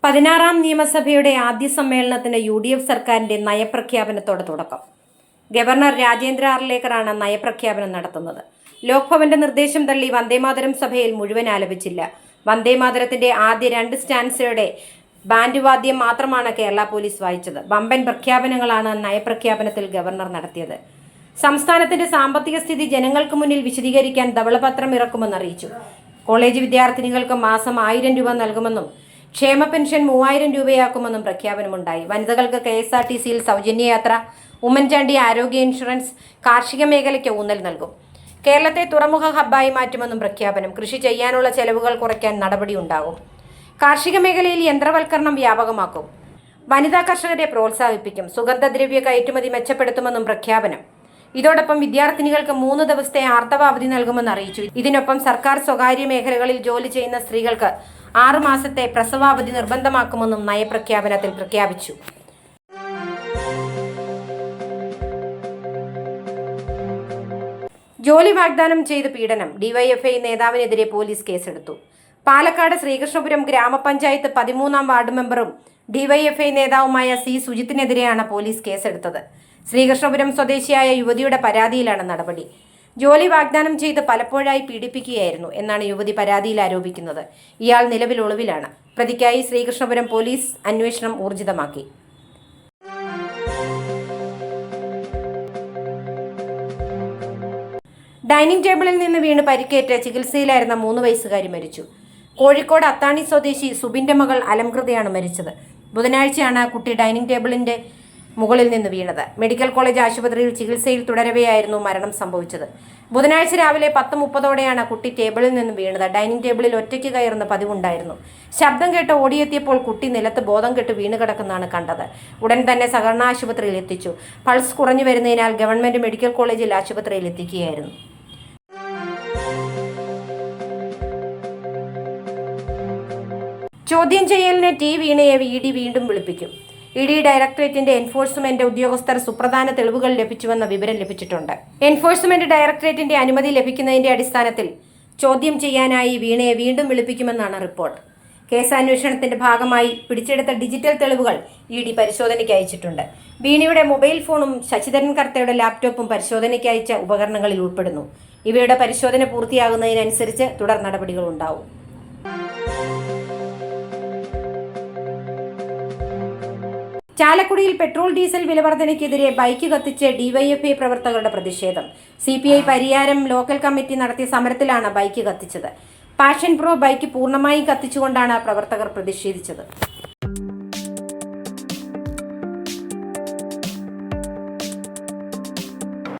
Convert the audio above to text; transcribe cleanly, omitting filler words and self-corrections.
16ാം നിയമസഭയുടെ ആദ്യ സമ്മേളനത്തിന് UDF സർക്കാരിന്റെ നയപ്രഖ്യാപനത്തോടെ തുടക്കം. ഗവർണർ രാജേന്ദ്ര ആർലേക്കറാണ് നയപ്രഖ്യാപനം നടത്തുന്നത്. ലോക്ഭവന്റെ നിർദ്ദേശം തള്ളി വന്ദേമാതരം സഭയിൽ മുഴുവൻ ആലപിച്ചില്ല. വന്ദേമാതരത്തിന്റെ ആദ്യ 2 സ്റ്റാൻസയുടെ ബാൻഡ് വാദ്യം മാത്രമാണ് കേരള പോലീസ് വായിച്ചത്. വമ്പൻ പ്രഖ്യാപനങ്ങളാണ് നയപ്രഖ്യാപനത്തിൽ ഗവർണർ നടത്തിയത്. സംസ്ഥാനത്തിന്റെ സാമ്പത്തിക സ്ഥിതി ജനങ്ങൾക്ക് മുന്നിൽ വിശദീകരിക്കാൻ ധവളപത്രം ഇറക്കുമെന്ന് അറിയിച്ചു. കോളേജ് വിദ്യാർത്ഥിനികൾക്ക് മാസം 1000 രൂപ നൽകുമെന്നും ക്ഷേമ പെൻഷൻ 3000 രൂപയാക്കുമെന്നും പ്രഖ്യാപനമുണ്ടായി. വനിതകൾക്ക് KSRTCയിൽ സൗജന്യ യാത്ര, ഉമ്മൻചാണ്ടി ആരോഗ്യ ഇൻഷുറൻസ്, കാർഷിക മേഖലയ്ക്ക് ഊന്നൽ നൽകും. കേരളത്തെ തുറമുഖ ഹബ്ബായി മാറ്റുമെന്നും പ്രഖ്യാപനം. കൃഷി ചെയ്യാനുള്ള ചെലവുകൾ കുറയ്ക്കാൻ നടപടിയുണ്ടാകും. കാർഷിക മേഖലയിൽ യന്ത്രവൽക്കരണം വ്യാപകമാക്കും. വനിതാ കർഷകരെ പ്രോത്സാഹിപ്പിക്കും. സുഗന്ധദ്രവ്യ കയറ്റുമതി മെച്ചപ്പെടുത്തുമെന്നും പ്രഖ്യാപനം. ഇതോടൊപ്പം വിദ്യാർത്ഥിനികൾക്ക് 3 ദിവസത്തെ ആർത്തവ അവധി നൽകുമെന്ന് അറിയിച്ചു. ഇതിനൊപ്പം സർക്കാർ സ്വകാര്യ മേഖലകളിൽ ജോലി ചെയ്യുന്ന സ്ത്രീകൾക്ക് 6 മാസത്തെ പ്രസവാവധി നിർബന്ധമാക്കുമെന്നും നയപ്രഖ്യാപനത്തിൽ പ്രഖ്യാപിച്ചു. ജോലി വാഗ്ദാനം ചെയ്ത് പീഡനം. DYFI നേതാവിനെതിരെ പോലീസ് കേസെടുത്തു. പാലക്കാട് ശ്രീകൃഷ്ണപുരം ഗ്രാമപഞ്ചായത്ത് 13ാം വാർഡ് മെമ്പറും DYFI നേതാവുമായ C. സുജിത്തിനെതിരെയാണ് പോലീസ് കേസെടുത്തത്. ശ്രീകൃഷ്ണപുരം സ്വദേശിയായ യുവതിയുടെ പരാതിയിലാണ് നടപടി. ജോലി വാഗ്ദാനം ചെയ്ത് പലപ്പോഴായി പീഡിപ്പിക്കുകയായിരുന്നു എന്നാണ് യുവതി പരാതിയിൽ ആരോപിക്കുന്നത്. ഇയാൾ നിലവിൽ ഒളിവിലാണ്. പ്രതിക്കായി ശ്രീകൃഷ്ണപുരം പോലീസ് അന്വേഷണം ഊർജിതമാക്കി. ഡൈനിങ് ടേബിളിൽ നിന്ന് വീണ് പരിക്കേറ്റ് ചികിത്സയിലായിരുന്ന 3 വയസ്സുകാരി മരിച്ചു. കോഴിക്കോട് അത്താണി സ്വദേശി സുബിന്റെ മകൾ അലംകൃതയാണ് മരിച്ചത്. ബുധനാഴ്ചയാണ് കുട്ടി ഡൈനിങ് ടേബിളിന്റെ മുകളിൽ നിന്ന് വീണത്. മെഡിക്കൽ കോളേജ് ആശുപത്രിയിൽ ചികിത്സയിൽ തുടരവെയായിരുന്നു മരണം സംഭവിച്ചത്. ബുധനാഴ്ച രാവിലെ 10:30ഓടെയാണ് കുട്ടി ടേബിളിൽ നിന്ന് വീണത്. ഡൈനിങ് ടേബിളിൽ ഒറ്റയ്ക്ക് കയറുന്ന പതിവുണ്ടായിരുന്നു. ശബ്ദം കേട്ട് ഓടിയെത്തിയപ്പോൾ കുട്ടി നിലത്ത് ബോധം കെട്ട് വീണ് കിടക്കുന്നതാണ് കണ്ടത്. ഉടൻ തന്നെ സഹകരണ ആശുപത്രിയിൽ എത്തിച്ചു. പൾസ് കുറഞ്ഞു വരുന്നതിനാൽ ഗവൺമെന്റ് മെഡിക്കൽ കോളേജിൽ ആശുപത്രിയിൽ എത്തിക്കുകയായിരുന്നു. ചോദ്യം ചെയ്യലിന് വീണയെ ED വീണ്ടും വിളിപ്പിക്കും. ED ഡയറക്ടറേറ്റിന്റെ എൻഫോഴ്സ്മെന്റ് ഉദ്യോഗസ്ഥർ സുപ്രധാന തെളിവുകൾ ലഭിച്ചുവെന്ന വിവരം ലഭിച്ചിട്ടുണ്ട്. എൻഫോഴ്സ്മെന്റ് ഡയറക്ടറേറ്റിന്റെ അനുമതി ലഭിക്കുന്നതിന്റെ അടിസ്ഥാനത്തിൽ ചോദ്യം ചെയ്യാനായി വീണയെ വീണ്ടും വിളിപ്പിക്കുമെന്നാണ് റിപ്പോർട്ട്. കേസന്വേഷണത്തിന്റെ ഭാഗമായി പിടിച്ചെടുത്ത ഡിജിറ്റൽ തെളിവുകൾ ED പരിശോധനയ്ക്ക് അയച്ചിട്ടുണ്ട്. വീണയുടെ മൊബൈൽ ഫോണും ശശിധരൻ കർത്തയുടെ ലാപ്ടോപ്പും പരിശോധനയ്ക്ക് അയച്ച ഉപകരണങ്ങളിൽ ഉൾപ്പെടുന്നു. ഇവയുടെ പരിശോധന പൂർത്തിയാകുന്നതിനനുസരിച്ച് തുടർ നടപടികൾ ഉണ്ടാവും. ചാലക്കുടിയിൽ പെട്രോൾ ഡീസൽ വിലവർധനയ്ക്കെതിരെ ബൈക്ക് കത്തിച്ച് DYFI പ്രവർത്തകരുടെ പ്രതിഷേധം. CPI പരിയാരം ലോക്കൽ കമ്മിറ്റി നടത്തിയ സമരത്തിലാണ് ബൈക്ക് കത്തിച്ചത്. പാഷൻ പ്രോ ബൈക്ക് പൂർണ്ണമായും കത്തിച്ചുകൊണ്ടാണ് പ്രവർത്തകർ പ്രതിഷേധിച്ചത്.